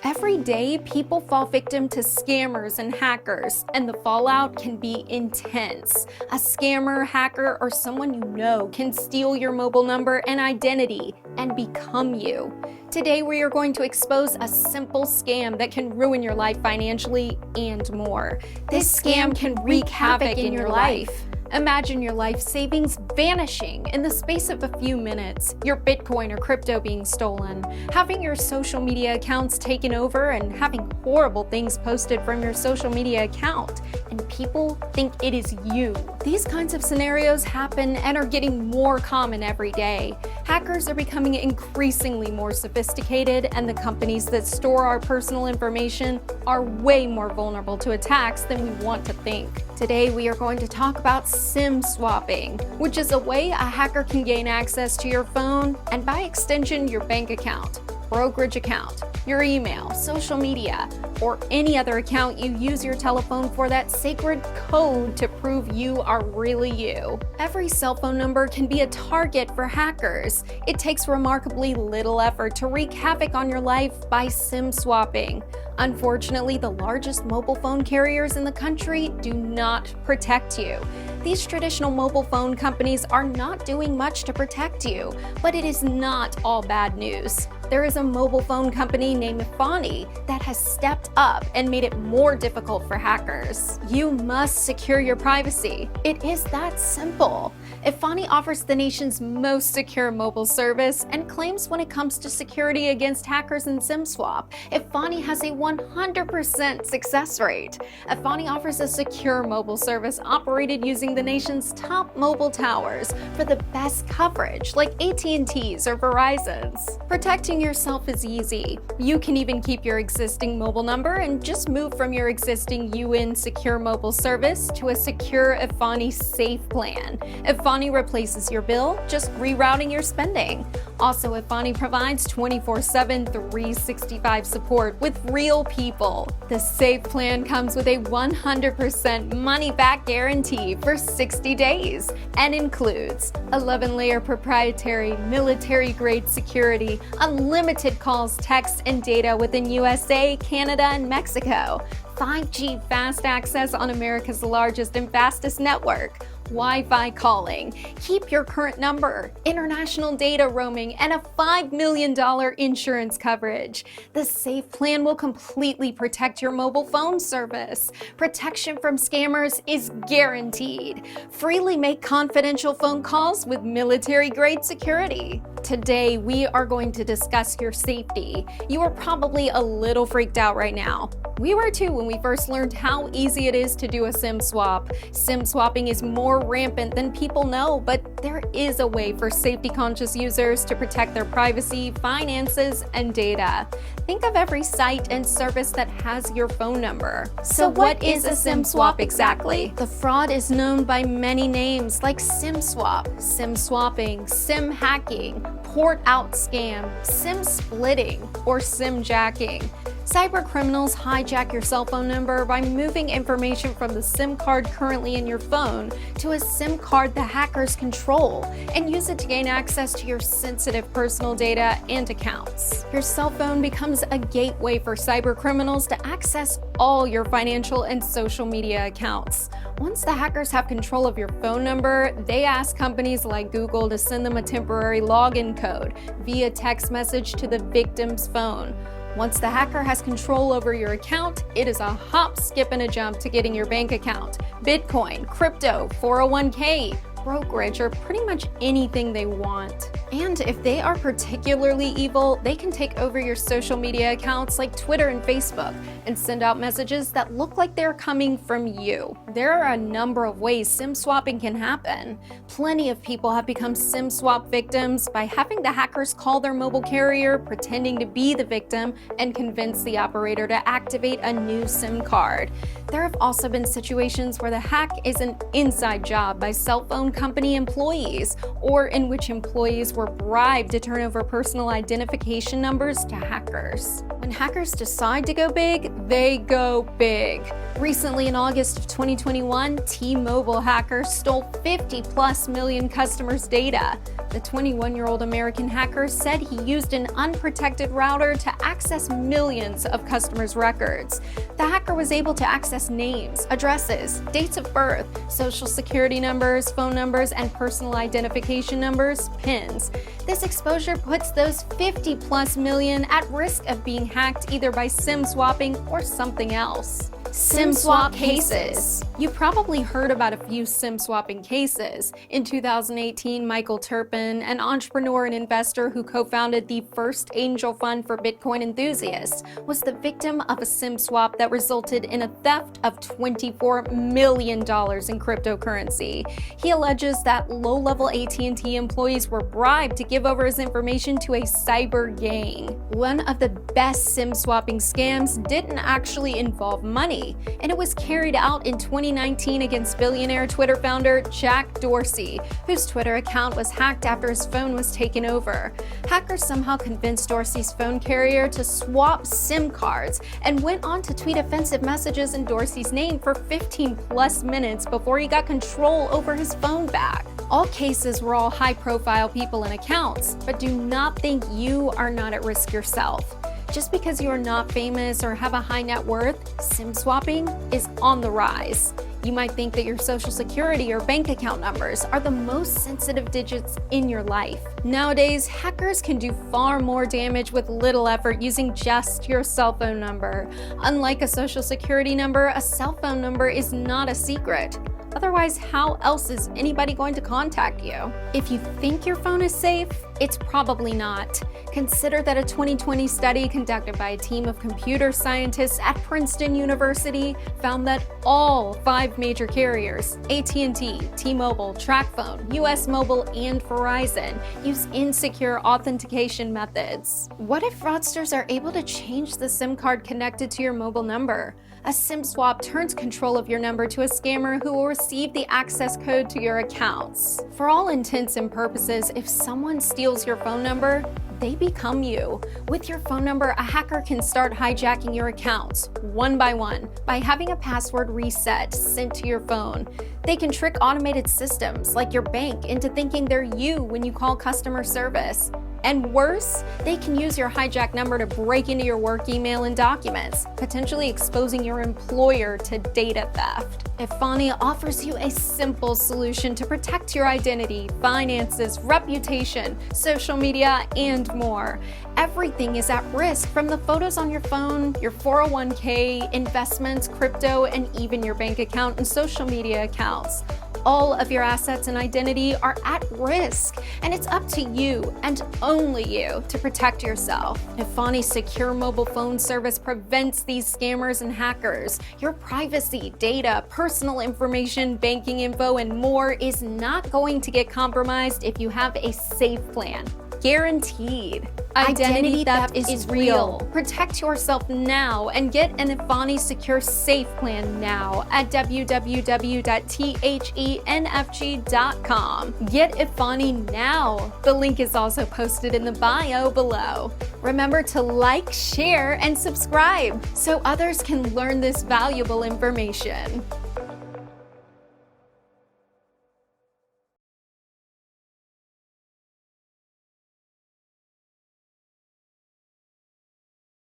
Every day, people fall victim to scammers and hackers, and the fallout can be intense. A scammer, hacker, or someone you know can steal your mobile number and identity and become you. Today, we are going to expose a simple scam that can ruin your life financially and more. This scam can wreak havoc in your life. Imagine your life savings vanishing in the space of a few minutes, your Bitcoin or crypto being stolen, having your social media accounts taken over, and having horrible things posted from your social media account, and people think it is you. These kinds of scenarios happen and are getting more common every day. Hackers are becoming increasingly more sophisticated, and the companies that store our personal information are way more vulnerable to attacks than we want to think. Today, we are going to talk about SIM swapping, which is a way a hacker can gain access to your phone and, by extension, your bank account, brokerage account, your email, social media, or any other account you use your telephone for that sacred code to prove you are really you. Every cell phone number can be a target for hackers. It takes remarkably little effort to wreak havoc on your life by SIM swapping. Unfortunately, the largest mobile phone carriers in the country do not protect you. These traditional mobile phone companies are not doing much to protect you, but it is not all bad news. There is a mobile phone company named efani that has stepped up and made it more difficult for hackers. You must secure your privacy. It is that simple. efani offers the nation's most secure mobile service and claims when it comes to security against hackers and SIM swap, efani has a 100% success rate. efani offers a secure mobile service operated using the nation's top mobile towers for the best coverage, like AT&T's or Verizon's. Protecting yourself is easy. You can even keep your existing mobile number and just move from your existing UN secure mobile service to a secure efani safe plan. efani replaces your bill, just rerouting your spending. Also, efani provides 24/7, 365 support with real people. The safe plan comes with a 100% money-back guarantee for 60 days and includes 11-layer proprietary military-grade security, unlimited calls, texts, and data within USA, Canada, and Mexico, 5G fast access on America's largest and fastest network, Wi-Fi calling, keep your current number, international data roaming, and a $5 million insurance coverage. The safe plan will completely protect your mobile phone service. Protection from scammers is guaranteed. Freely make confidential phone calls with military-grade security. Today, we are going to discuss your safety. You are probably a little freaked out right now. We were too when we first learned how easy it is to do a SIM swap. SIM swapping is more rampant than people know, but there is a way for safety-conscious users to protect their privacy, finances, and data. Think of every site and service that has your phone number. So what is a SIM swap exactly? The fraud is known by many names like SIM swap, SIM swapping, SIM hacking, port out scam, SIM splitting, or SIM jacking. Cybercriminals hijack your cell phone number by moving information from the SIM card currently in your phone to a SIM card the hackers control and use it to gain access to your sensitive personal data and accounts. Your cell phone becomes a gateway for cybercriminals to access all your financial and social media accounts. Once the hackers have control of your phone number, they ask companies like Google to send them a temporary login code via text message to the victim's phone. Once the hacker has control over your account, it is a hop, skip, and a jump to getting your bank account, Bitcoin, crypto, 401k, brokerage, or pretty much anything they want. And if they are particularly evil, they can take over your social media accounts like Twitter and Facebook and send out messages that look like they're coming from you. There are a number of ways SIM swapping can happen. Plenty of people have become SIM swap victims by having the hackers call their mobile carrier, pretending to be the victim, and convince the operator to activate a new SIM card. There have also been situations where the hack is an inside job by cell phone company employees, or in which employees were bribed to turn over personal identification numbers to hackers. When hackers decide to go big, they go big. Recently, in August of 2021, T-Mobile hackers stole 50+ million customers' data. The 21-year-old American hacker said he used an unprotected router to access millions of customers' records. The hacker was able to access names, addresses, dates of birth, social security numbers, phone numbers, and personal identification numbers, PINs. This exposure puts those 50+ million at risk of being hacked either by SIM swapping or something else. SIM swap cases. You probably heard about a few SIM swapping cases. In 2018, Michael Turpin, an entrepreneur and investor who co-founded the first angel fund for Bitcoin enthusiasts, was the victim of a SIM swap that resulted in a theft of $24 million in cryptocurrency. He alleges that low-level AT&T employees were bribed to give over his information to a cyber gang. One of the best SIM swapping scams didn't actually involve money, and it was carried out in 2019 against billionaire Twitter founder Jack Dorsey, whose Twitter account was hacked after his phone was taken over. Hackers somehow convinced Dorsey's phone carrier to swap SIM cards and went on to tweet offensive messages in Dorsey's name for 15+ minutes before he got control over his phone back. All cases were all high-profile people and accounts, but do not think you are not at risk yourself. Just because you are not famous or have a high net worth, SIM swapping is on the rise. You might think that your social security or bank account numbers are the most sensitive digits in your life. Nowadays, hackers can do far more damage with little effort using just your cell phone number. Unlike a social security number, a cell phone number is not a secret. Otherwise, how else is anybody going to contact you? If you think your phone is safe, it's probably not. Consider that a 2020 study conducted by a team of computer scientists at Princeton University found that all 5 major carriers, AT&T, T-Mobile, TracFone, US Mobile, and Verizon, use insecure authentication methods. What if fraudsters are able to change the SIM card connected to your mobile number? A SIM swap turns control of your number to a scammer who will receive the access code to your accounts. For all intents and purposes, if someone steals your phone number, they become you. With your phone number, a hacker can start hijacking your accounts one by one by having a password reset sent to your phone. They can trick automated systems like your bank into thinking they're you when you call customer service. And worse, they can use your hijack number to break into your work email and documents, potentially exposing your employer to data theft. Efani offers you a simple solution to protect your identity, finances, reputation, social media, and more. Everything is at risk, from the photos on your phone, your 401k, investments, crypto, and even your bank account and social media accounts. All of your assets and identity are at risk, and it's up to you and only you to protect yourself. Efani's secure mobile phone service prevents these scammers and hackers. Your privacy, data, personal information, banking info, and more is not going to get compromised if you have a safe plan. Guaranteed. Identity theft is real. Protect yourself now and get an Efani Secure Safe Plan now at www.thenfg.com. Get Efani now. The link is also posted in the bio below. Remember to like, share, and subscribe so others can learn this valuable information.